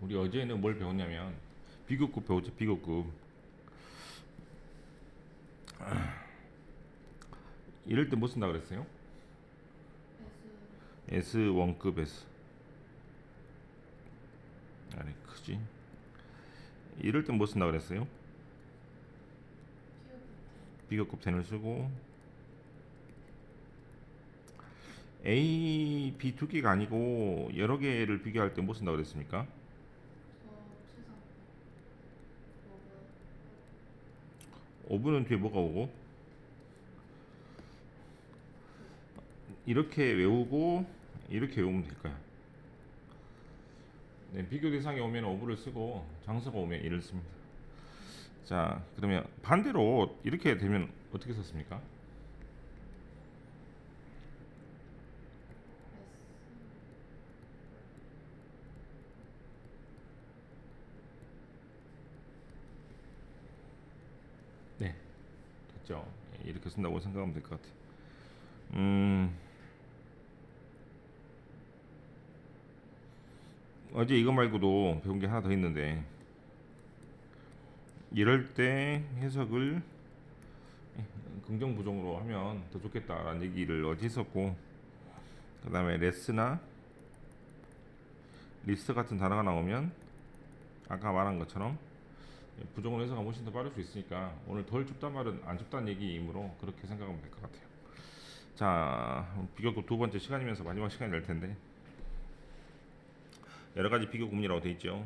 우리 어제는 뭘 배웠냐면 비교급 배웠죠. 비교급. 이럴 때 뭐 쓴다 그랬어요? S1급 S. 아니 크지. 이럴 때 뭐 쓴다 그랬어요? 비교급 10을 쓰고 A, B 두 개가 아니고 여러 개를 비교할 때 뭐 쓴다 그랬습니까? 오브는 뒤에 뭐가 오고 이렇게 외우고 이렇게 외우면 될 거야. 네, 비교 대상이 오면 오브를 쓰고 장소가 오면 이를 씁니다. 자, 그러면 반대로 이렇게 되면 어떻게 썼습니까? 네, 됐죠. 예, 이렇게 쓴다고 생각하면 될 것 같아요. 음, 어제 이거 말고도 배운 게 하나 더 있는데 이럴 때 해석을 긍정 부정으로 하면 더 좋겠다라는 얘기를 어제 했었고, 그 다음에 레스나 리스트 같은 단어가 나오면 아까 말한 것처럼 부정을 해석하면 훨씬 더 빠를 수 있으니까 오늘 덜 춥단 말은 안 춥다는 얘기이므로 그렇게 생각하면 될 것 같아요. 자, 비교급 두 번째 시간이면서 마지막 시간이 될 텐데 여러 가지 비교 구문이라고 되어 있죠.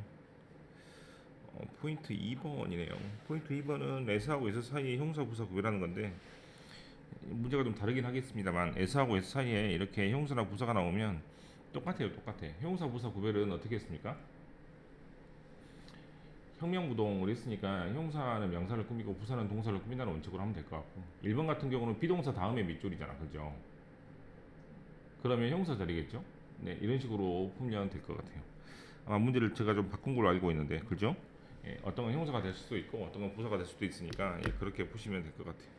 포인트 2번이네요. 포인트 2번은 S하고 S 사이의 형사 부사 구별하는 건데 문제가 좀 다르긴 하겠습니다만 S하고 S 사이에 이렇게 형사나 부사가 나오면 똑같아요. 똑같아. 형사 부사 구별은 어떻게 했습니까? 혁명부동을 했으니까 형사는 명사를 꾸미고 부사는 동사를 꾸민다는 원칙으로 하면 될 것 같고 1번 같은 경우는 비동사 다음에 밑줄이잖아. 그죠? 그러면 형사 자리겠죠? 네, 이런 식으로 풀면 될 것 같아요. 아마 문제를 제가 좀 바꾼 걸로 알고 있는데 그죠? 예, 어떤 건 형사가 될 수도 있고 어떤 건 부사가 될 수도 있으니까 예, 그렇게 푸시면 될 것 같아요.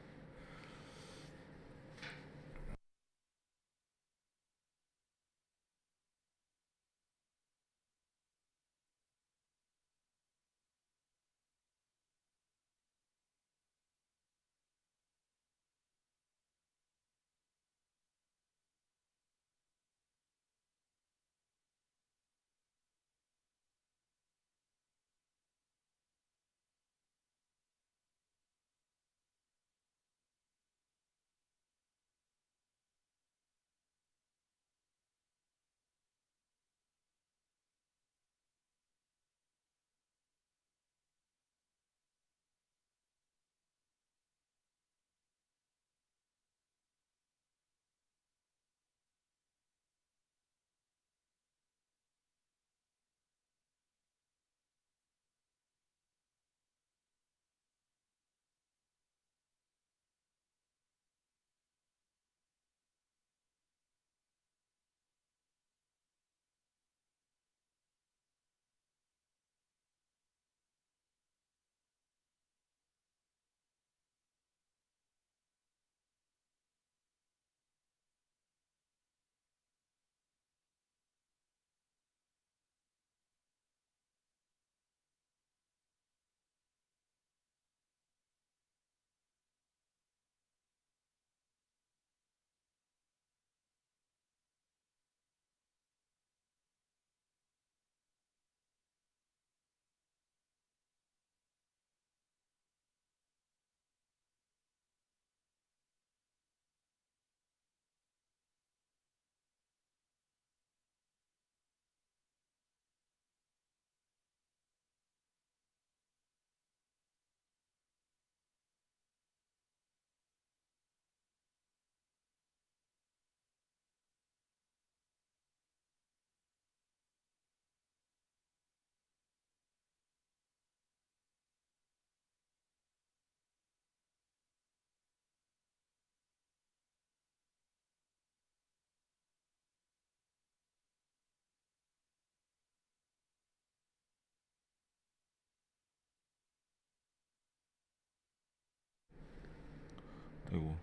아이고.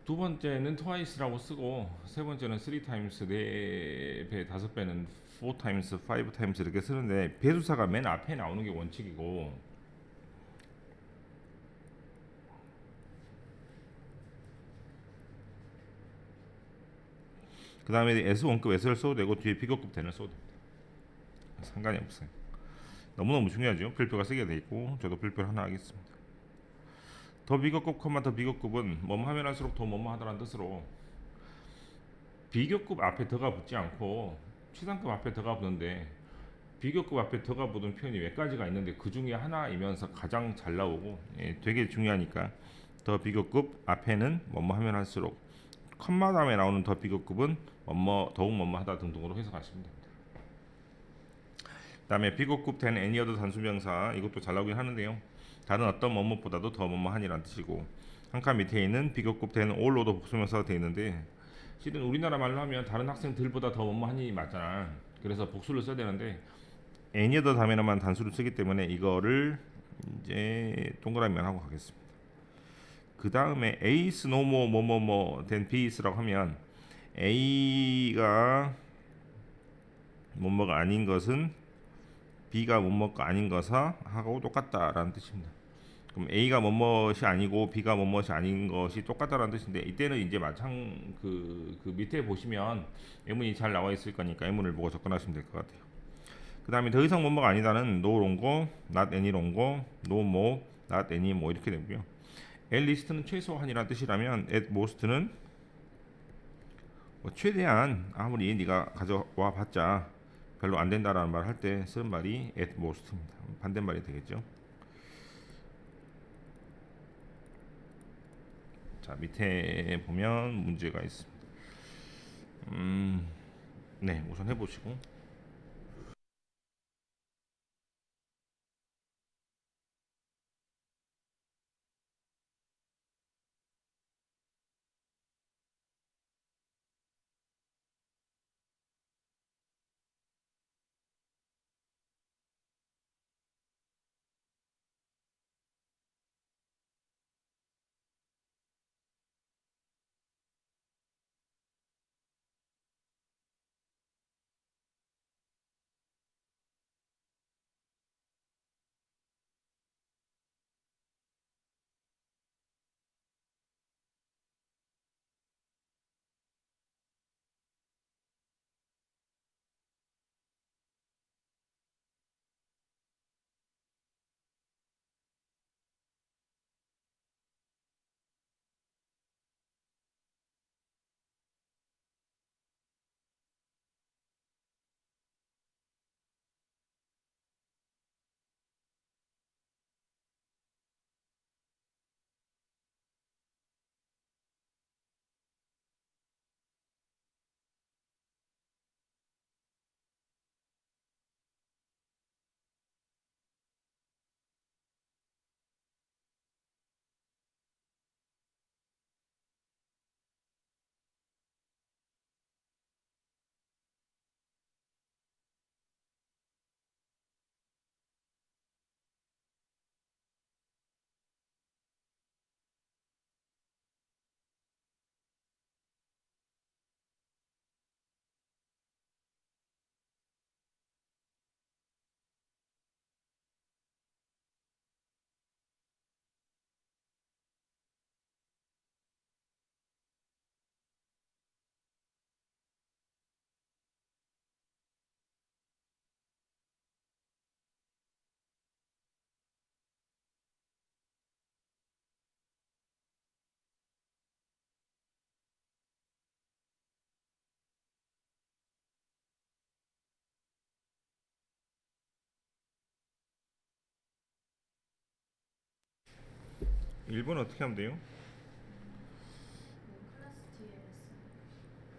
두 번째는 twice라고 쓰고 세 번째는 three times 4배 5배는 four times, five times 이렇게 쓰는데 배수사가 맨 앞에 나오는 게 원칙이고 그 다음에 S1급 S를 써도 되고 뒤에 B급 N을 써도 됩니다. 상관이 없어요. 너무너무 중요하죠. 필표가 쓰게 돼 있고 저도 필표를 하나 하겠습니다. 더 비교급, 더 비교급은 뭐뭐 하면 할수록 더 뭐뭐 하다라는 뜻으로 비교급 앞에 더가 붙지 않고 최상급 앞에 더가 붙는데 비교급 앞에 더가 붙은 표현이 몇 가지가 있는데 그 중에 하나이면서 가장 잘 나오고 되게 중요하니까 더 비교급 앞에는 뭐뭐 하면 할수록 컴마 다음에 나오는 더 비교급은 뭐뭐 더욱 뭐뭐 하다 등등으로 해석하시면 됩니다. 그다음에 비교급 된 애니어드 단수명사 이것도 잘 나오긴 하는데요. 다른 어떤 뭐뭐보다도 더 뭐뭐하니라는 뜻이고 한 칸 밑에 있는 비교급 된 all로도 복수명사가 되어 있는데 실은 우리나라 말로 하면 다른 학생들보다 더 뭐뭐하니 맞잖아. 그래서 복수를 써야 되는데 애니어드 다음에만 단수를 쓰기 때문에 이거를 이제 동그라미만 하고 가겠습니다. 그 다음에 에이스 노모 뭐뭐뭐 된 비스라고 하면 A가 뭐뭐가 아닌 것은 B가 뭐뭐가 아닌 것과 하고 똑같다라는 뜻입니다. 그럼 A가 뭐뭐이 아니고 B가 뭐뭐이 아닌 것이 똑같다라는 뜻인데 이때는 이제 마찬 그 밑에 보시면 예문이 잘 나와 있을 거니까 예문을 보고 접근하시면 될 것 같아요. 그 다음에 더 이상 뭐뭐가 아니다는 no longer, not any longer, no more, not any more 이렇게 되고요. at least는 최소한이라는 뜻이라면 at most는 뭐 최대한 아무리 네가 가져와 봤자 별로 안 된다라는 말 할 때 쓰는 말이 at most입니다. 반대말이 되겠죠. 자 밑에 보면 문제가 있습니다. 네 우선 해보시고 1번 어떻게 하면 돼요?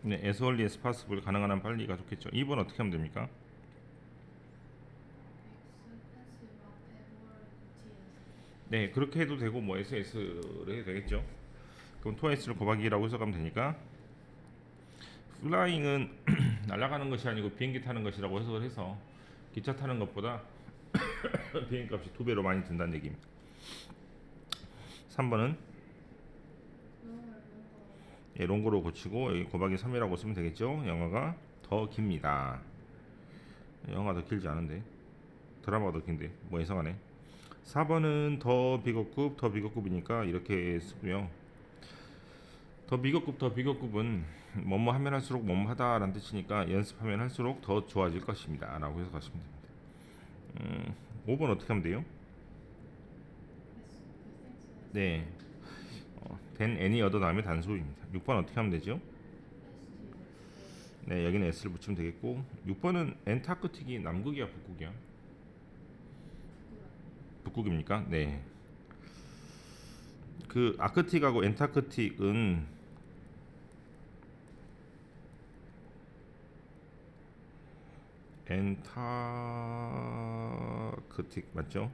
네, as early as possible 가능한 한 빨리가 좋겠죠. 2번 어떻게 하면 됩니까? 네, 그렇게 해도 되고 뭐 SS를 해도 되겠죠. 그럼 twice를 곱하기라고 해석하면 되니까 flying은 날아가는 것이 아니고 비행기 타는 것이라고 해석을 해서 기차 타는 것보다 비행기 값이 2배로 많이 든다는 얘기입니다. 3번은 예, 롱거로 고치고 여기 곱하기 3이라고 쓰면 되겠죠. 영어가 더 깁니다. 영어가 더 길지 않은데 드라마가 더 긴데 뭐 이상하네. 4번은 더 비거급 더 비거급이니까 이렇게 쓰고요. 더 비거급 더 비거급은 뭐뭐 하면 할수록 뭐뭐 하다라는 뜻이니까 연습하면 할수록 더 좋아질 것입니다 라고 해서 가시면 됩니다. 5번 어떻게 하면 돼요? 네, then any other 다음에 단수입니다. 6번 어떻게 하면 되죠? 네, 여기는 S를 붙이면 되겠고 6번은 엔타크틱이 남극이야 북극이야? 북극입니까? 네. 그 아크틱하고 엔타크틱은 엔타크틱 맞죠?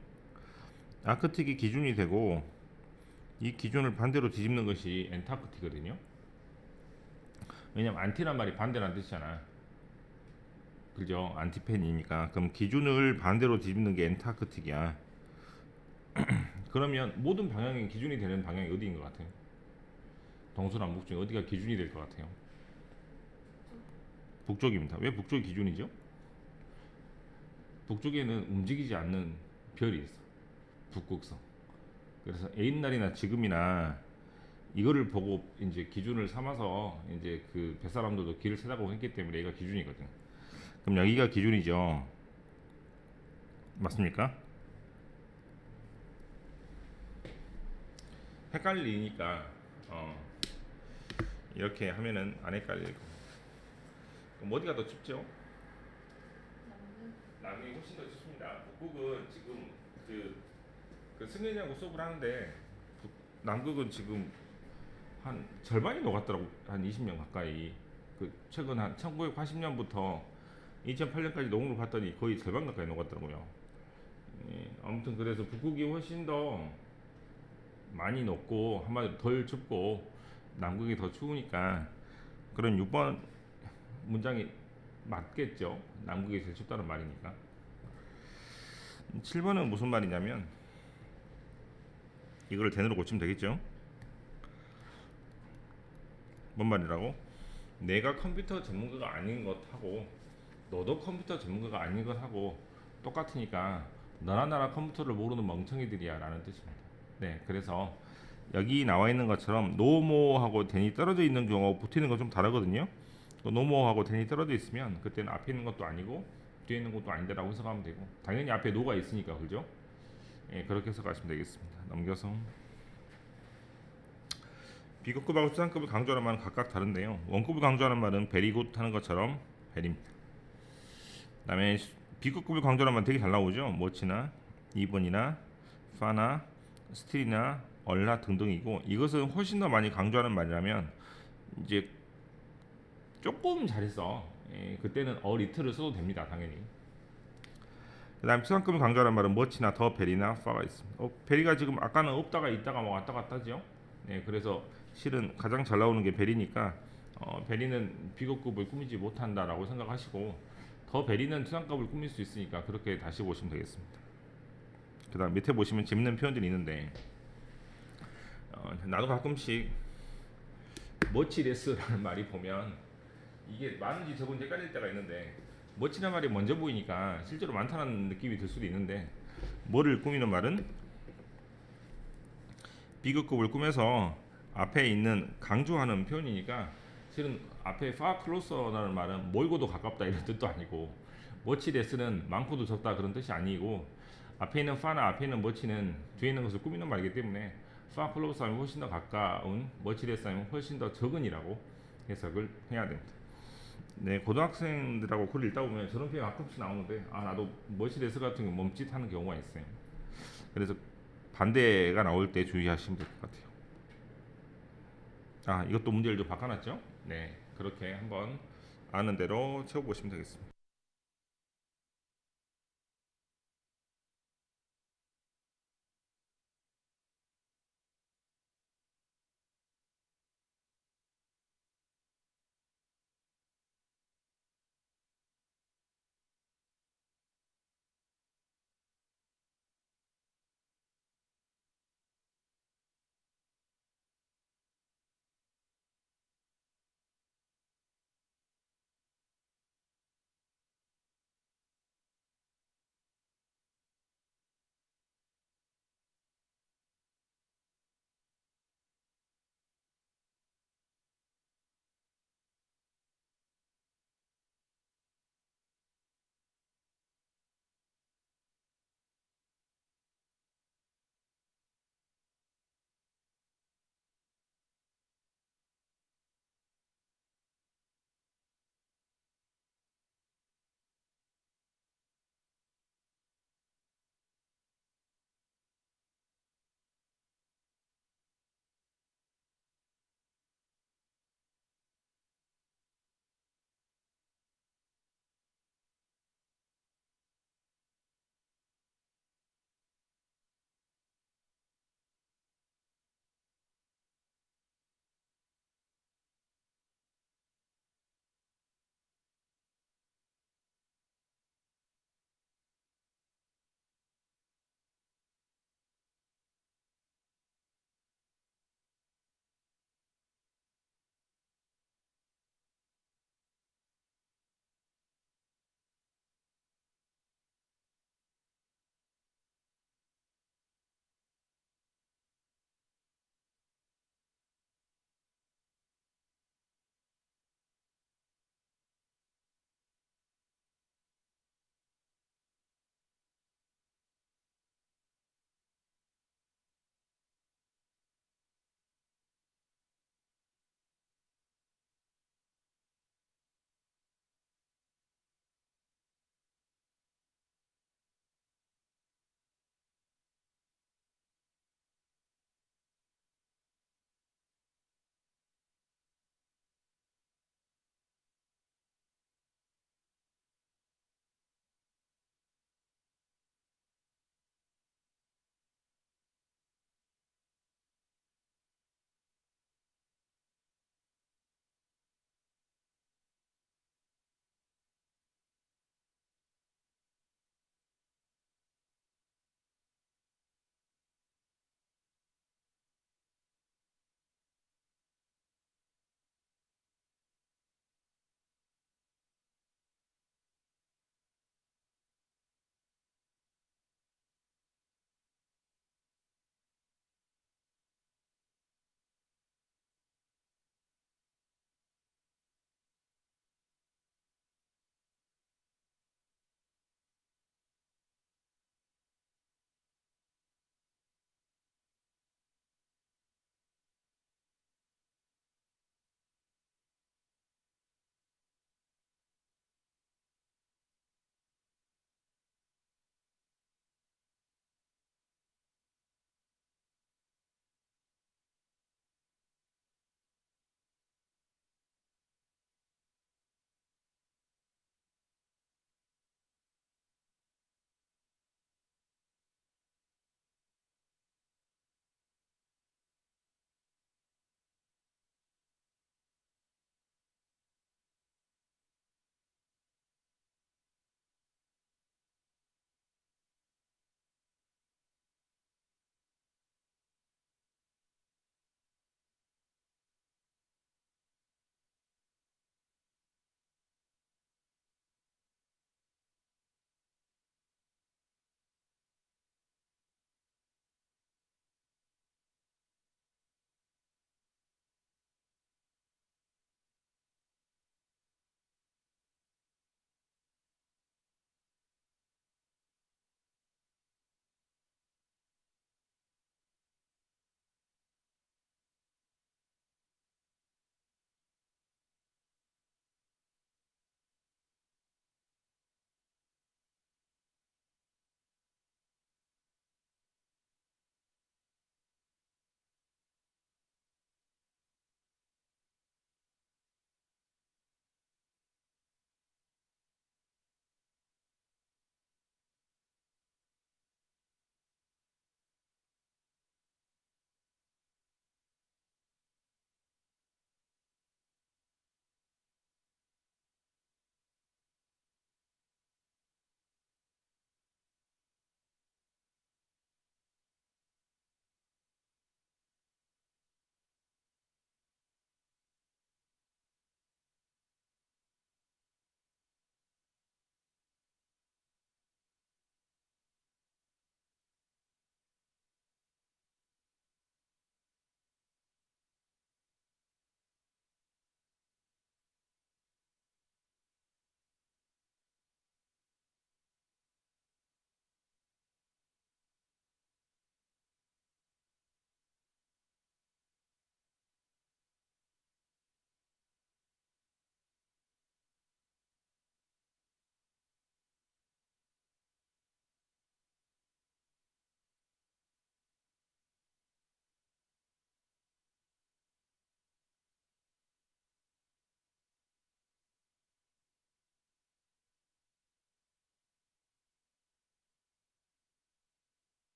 아크틱이 기준이 되고 이 기준을 반대로 뒤집는 것이 엔타크틱이거든요. 왜냐면 안티란 말이 반대라는 뜻이잖아. 그죠? 안티팬이니까. 그럼 기준을 반대로 뒤집는 게 엔타크틱이야. 그러면 모든 방향의 기준이 되는 방향이 어디인 것 같아요? 동서남북 중에 어디가 기준이 될 것 같아요? 북쪽입니다. 왜 북쪽이 기준이죠? 북쪽에는 움직이지 않는 별이 있어. 북극성. 그래서 옛날이나 지금이나 이거를 보고 이제 기준을 삼아서 이제 그 뱃사람들도 길을 찾아가고 했기 때문에 얘가 기준이거든. 그럼 여기가 기준이죠. 맞습니까? 헷갈리니까 어, 이렇게 하면은 안 헷갈리고. 그럼 어디가 더 춥죠? 남극이 훨씬 더 춥습니다. 북극은 지금 그 승현이하고 수업을 하는데 남극은 지금 한 절반이 녹았더라고. 한 20년 가까이. 그 최근 한 1980년부터 2008년까지 녹음을 봤더니 거의 절반 가까이 녹았더라고요. 예, 아무튼 그래서 북극이 훨씬 더 많이 녹고 한마디로 덜 춥고 남극이 더 추우니까 그런 6번 문장이 맞겠죠. 남극이 제일 춥다는 말이니까. 7번은 무슨 말이냐면 이거를 대으로 고치면 되겠죠. 뭔 말이라고? 내가 컴퓨터 전문가가 아닌 것하고 너도 컴퓨터 전문가가 아닌 것하고 똑같으니까 너나 나나 컴퓨터를 모르는 멍청이들이야 라는 뜻입니다. 네, 그래서 여기 나와 있는 것처럼 노모하고 대니 떨어져 있는 경우하고 붙어 있는 건 좀 다르거든요. 노모하고 대니 떨어져 있으면 그때는 앞에 있는 것도 아니고 뒤에 있는 것도 아닌데라고 해석하면 되고 당연히 앞에 노가 있으니까 그죠? 예, 그렇게 해석하시면 되겠습니다. 넘겨서 비급급하고 수상급을 강조하는 말은 각각 다른데요. 원급을 강조하는 말은 베리굿 하는 것처럼 베리입니다. 그다음에 비급급을 강조하는 말은 되게 잘 나오죠. 모치나 이번이나 파나 스틸이나 얼라 등등이고 이것은 훨씬 더 많이 강조하는 말이라면 이제 조금 잘했어. 예, 그때는 리틀을 써도 됩니다. 당연히. 그다음 수상급을 강조하는 말은 머치나 더 베리나 파가 있습니다. 베리가 지금 아까는 없다가 있다가 뭐 왔다 갔다 하죠. 네, 그래서 실은 가장 잘 나오는 게 베리니까 베리는 비급급을 꾸미지 못한다라고 생각하시고 더 베리는 수상급을 꾸밀 수 있으니까 그렇게 다시 보시면 되겠습니다. 그다음 밑에 보시면 재밌는 표현들이 있는데 나도 가끔씩 머치레스라는 말이 보면 이게 많은지 적은지 헷갈릴 때가 있는데 멋지란 말이 먼저 보이니까 실제로 많다는 느낌이 들 수도 있는데 뭐를 꾸미는 말은 비급급을 꾸며서 앞에 있는 강조하는 표현이니까 실은 앞에 far closer라는 말은 멀고도 가깝다 이런 뜻도 아니고 머치레스는 많고도 적다 그런 뜻이 아니고 앞에 있는 far나 앞에 있는 머치는 뒤에 있는 것을 꾸미는 말이기 때문에 far closer 하면 훨씬 더 가까운 머치레스 하면 훨씬 더 적은이라고 해석을 해야 됩니다. 네, 고등학생들하고 글을 읽다 보면 저런 표현 가끔씩 나오는데 나도 머시레스 같은 경우 멈칫하는 경우가 있어요. 그래서 반대가 나올 때 주의하시면 될 것 같아요. 이것도 문제를 좀 바꿔놨죠? 네, 그렇게 한번 아는 대로 채워보시면 되겠습니다.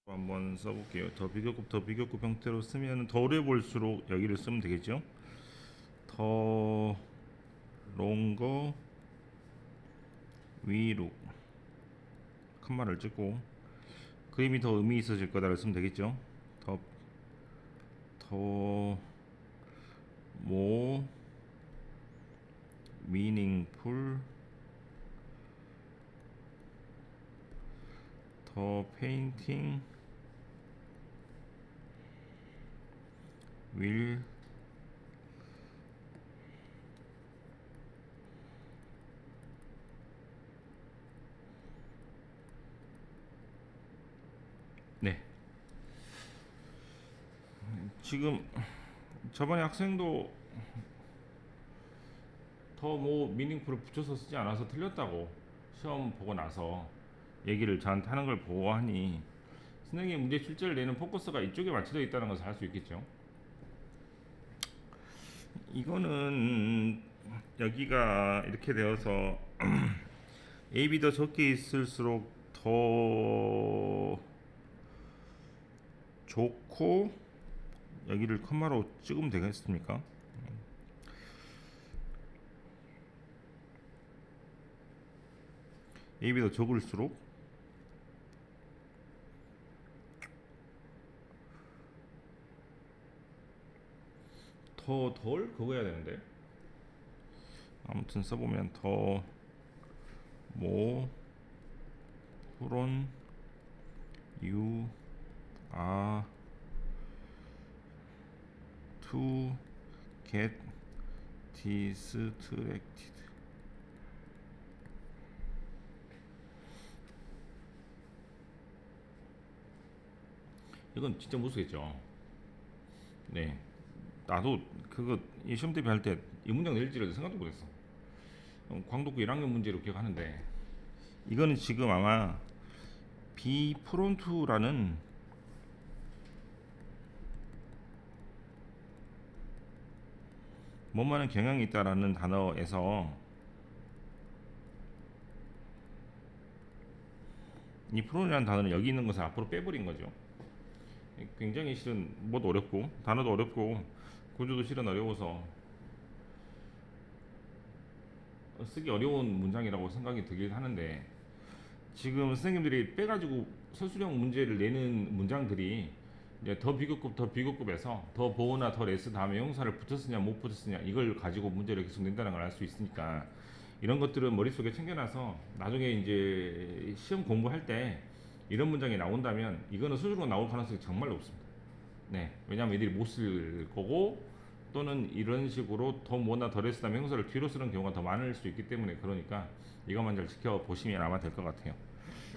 한번 써볼게요. 더 비교급 형태로 쓰면 더 오래 볼수록 여기를 쓰면 되겠죠. 더 롱거 위로 칸마를 찍고 그림이 더 의미 있어질 거다를 쓰면 되겠죠. 더 more meaningful, 더 painting will 네. 지금 저번에 학생도 더 뭐 미닝풀을 붙여서 쓰지 않아서 틀렸다고 시험 보고 나서 얘기를 저한테 하는 걸 보고 하니 선생님 문제 출제를 내는 포커스가 이쪽에 맞춰져 있다는 것을 알 수 있겠죠. 이거는 여기가 이렇게 되어서 A, B 더 적게 있을수록 더 좋고 여기를 컴마로 찍으면 되겠습니까? A, B 더 적을수록 더 덜 그거 해야 되는데 아무튼 써보면 더 모 후론 you are to get distracted. 이건 진짜 무수겠죠. 네, 나도 그거 이 시험 대비 할 때 이 문장 낼지를 생각도 못했어. 광독부 1학년 문제로 기억하는데 이거는 지금 아마 비프론트라는 뭐만한 경향이 있다라는 단어에서 이 프론이라는 단어는 여기 있는 것을 앞으로 빼버린 거죠. 굉장히 실은 뭐도 어렵고 단어도 어렵고 구조도 실은 어려워서 쓰기 어려운 문장이라고 생각이 들긴 하는데 지금 선생님들이 빼가지고 서술형 문제를 내는 문장들이 이제 더 비교급에서 더 보어나 더 레스 다음에 형사를 붙였으냐 못 붙였으냐 이걸 가지고 문제를 계속 낸다는 걸 알 수 있으니까 이런 것들은 머릿속에 챙겨놔서 나중에 이제 시험 공부할 때 이런 문장이 나온다면 이거는 수준으로 나올 가능성이 정말 높습니다. 네, 왜냐하면 애들이 못 쓸 거고 또는 이런 식으로 더 뭐나 더 레스 다음에 형사를 뒤로 쓰는 경우가 더 많을 수 있기 때문에 그러니까 이것만 잘 지켜보시면 아마 될 것 같아요.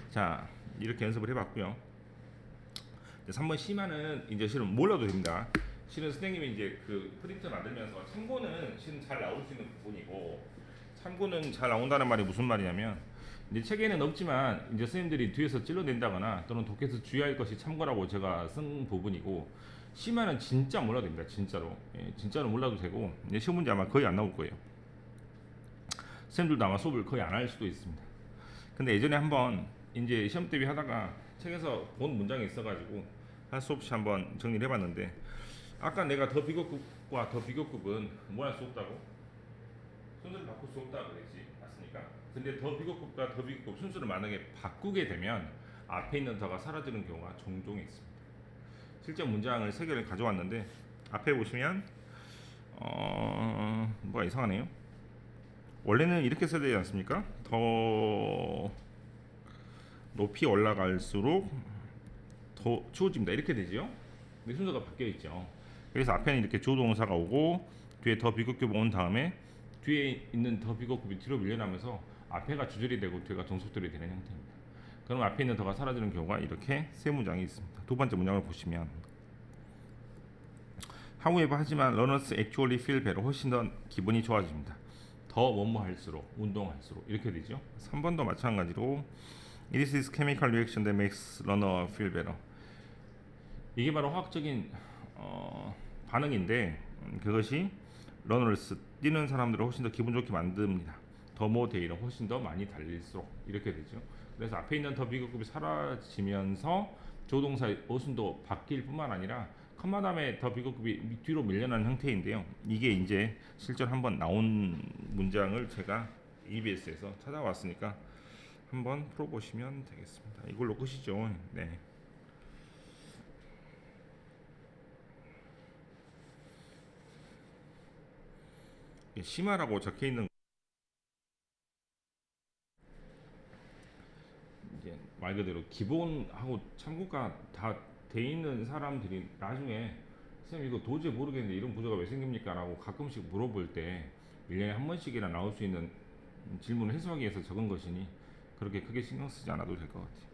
자, 이렇게 연습을 해봤고요. 3번 C만은 이제 실은 몰라도 됩니다. 실은 선생님이 이제 그 프린트 만들면서 참고는 실은 잘 나올 수 있는 부분이고 참고는 잘 나온다는 말이 무슨 말이냐면 이제 책에는 없지만 이제 선생님들이 뒤에서 찔러낸다거나 또는 독해서 주의할 것이 참고라고 제가 쓴 부분이고 C만은 진짜 몰라도 됩니다. 진짜로. 예, 진짜로 몰라도 되고 이제 시험 문제 아마 거의 안 나올 거예요. 선생님들도 아마 수업을 거의 안 할 수도 있습니다. 근데 예전에 한번 이제 시험 대비 하다가 책에서 본 문장이 있어가지고 할 수 없이 한번 정리를 해봤는데 아까 내가 더 비교급과 더 비교급은 뭐 할 수 없다고? 순서를 바꿀 수 없다 그랬지 맞습니까? 근데 더 비교급과 더 비교급 순서를 만약에 바꾸게 되면 앞에 있는 더가 사라지는 경우가 종종 있습니다. 실제 문장을 3개를 가져왔는데 앞에 보시면 뭐가 이상하네요. 원래는 이렇게 써야 되지 않습니까? 더 높이 올라갈수록 더 추워집니다. 이렇게 되죠. 근데 순서가 바뀌어 있죠. 그래서 앞에는 이렇게 주동사가 오고 뒤에 더 비교급이 온 다음에 뒤에 있는 더 비교급이 뒤로 밀려나면서 앞에가 주절이 되고 뒤가 종속절이 되는 형태입니다. 그럼 앞에 있는 더가 사라지는 경우가 이렇게 세 문장이 있습니다. 두 번째 문장을 보시면 However 하지만 runners actually feel better 훨씬 더 기분이 좋아집니다. 더 뭐뭐 할수록 운동할수록 이렇게 되죠. 3번도 마찬가지로 It is chemical reaction that makes runner feel better. 이게 바로 화학적인 반응인데 그것이 러너스 뛰는 사람들을 훨씬 더 기분 좋게 만듭니다. 더모 데이는 훨씬 더 많이 달릴수록 이렇게 되죠. 그래서 앞에 있는 더 비교급이 사라지면서 조동사의 어순도 바뀔 뿐만 아니라 컴마 다음에 더 비교급이 뒤로 밀려나는 형태인데요. 이게 이제 실제로 한번 나온 문장을 제가 EBS에서 찾아왔으니까 한번 풀어보시면 되겠습니다. 이걸로 끝이죠. 네. 심화라고 적혀 있는 이제 말 그대로 기본하고 참고가 다 돼 있는 사람들이 나중에 선생님 이거 도저히 모르겠는데 이런 구조가 왜 생깁니까? 라고 가끔씩 물어볼 때 1년에 한 번씩이나 나올 수 있는 질문을 해소하기 위해서 적은 것이니 그렇게 크게 신경 쓰지 않아도 될 것 같아요.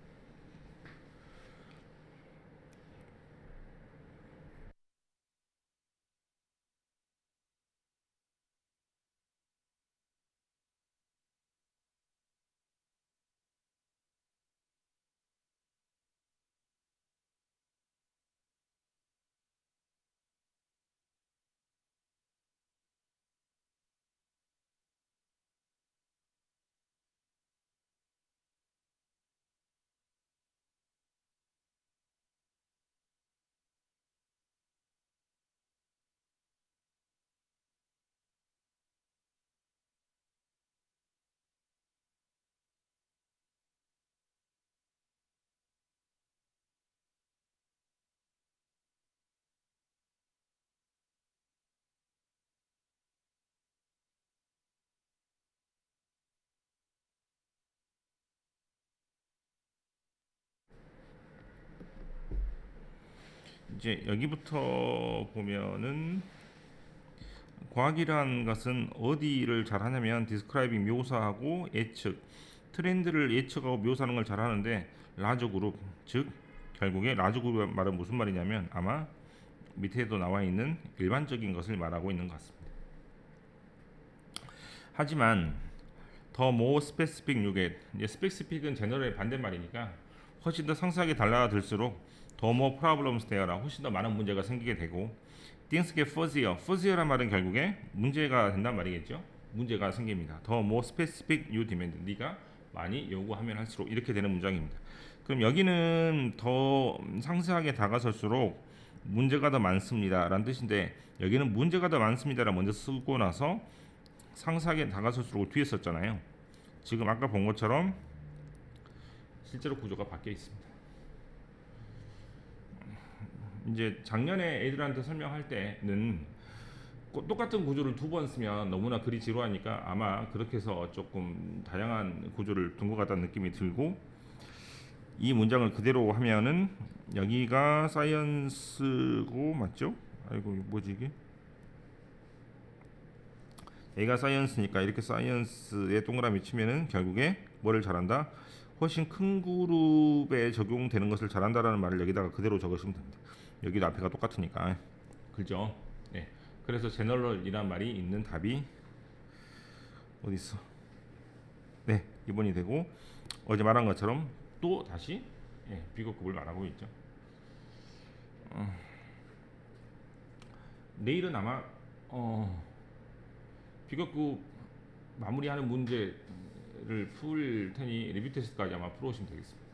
이제 여기부터 보면은 과학이란 것은 어디를 잘하냐면 디스크라이빙 묘사하고 예측 트렌드를 예측하고 묘사하는 걸 잘하는데 라지 그룹 즉 결국에 라지 그룹의 말은 무슨 말이냐면 아마 밑에도 나와 있는 일반적인 것을 말하고 있는 것 같습니다. 하지만 더 more specific you get 이제 specific은 제너럴의 반대말이니까 훨씬 더 상세하게 달라들수록 더 more problems there라 훨씬 더 많은 문제가 생기게 되고 things get fuzzier fuzzier 말은 결국에 문제가 된단 말이겠죠. 문제가 생깁니다. 더 more specific you demand 네가 많이 요구하면 할수록 이렇게 되는 문장입니다. 그럼 여기는 더 상세하게 다가설수록 문제가 더 많습니다 라는 뜻인데 여기는 문제가 더 많습니다를 먼저 쓰고 나서 상세하게 다가설수록 뒤에 썼잖아요. 지금 아까 본 것처럼 실제로 구조가 바뀌어 있습니다. 이제 작년에 애들한테 설명할 때는 똑같은 구조를 두 번 쓰면 너무나 글이 지루하니까 아마 그렇게 해서 조금 다양한 구조를 둔 것 같다는 느낌이 들고 이 문장을 그대로 하면은 여기가 사이언스고 맞죠? 아이고 뭐지 이게? 얘가 사이언스니까 이렇게 사이언스에 동그라미 치면은 결국에 뭐를 잘한다? 훨씬 큰 그룹에 적용되는 것을 잘한다라는 말을 여기다가 그대로 적으시면 됩니다. 여기도 앞에가 똑같으니까 그죠? 네. 그래서 제너럴이란 말이 있는 답이 어디 있어? 네, 2번이 되고 어제 말한 것처럼 또 다시 비교급을 말하고 있죠. 내일은 아마 비교급 마무리하는 문제를 풀 테니 리뷰 테스트까지 아마 풀어오시면 되겠습니다.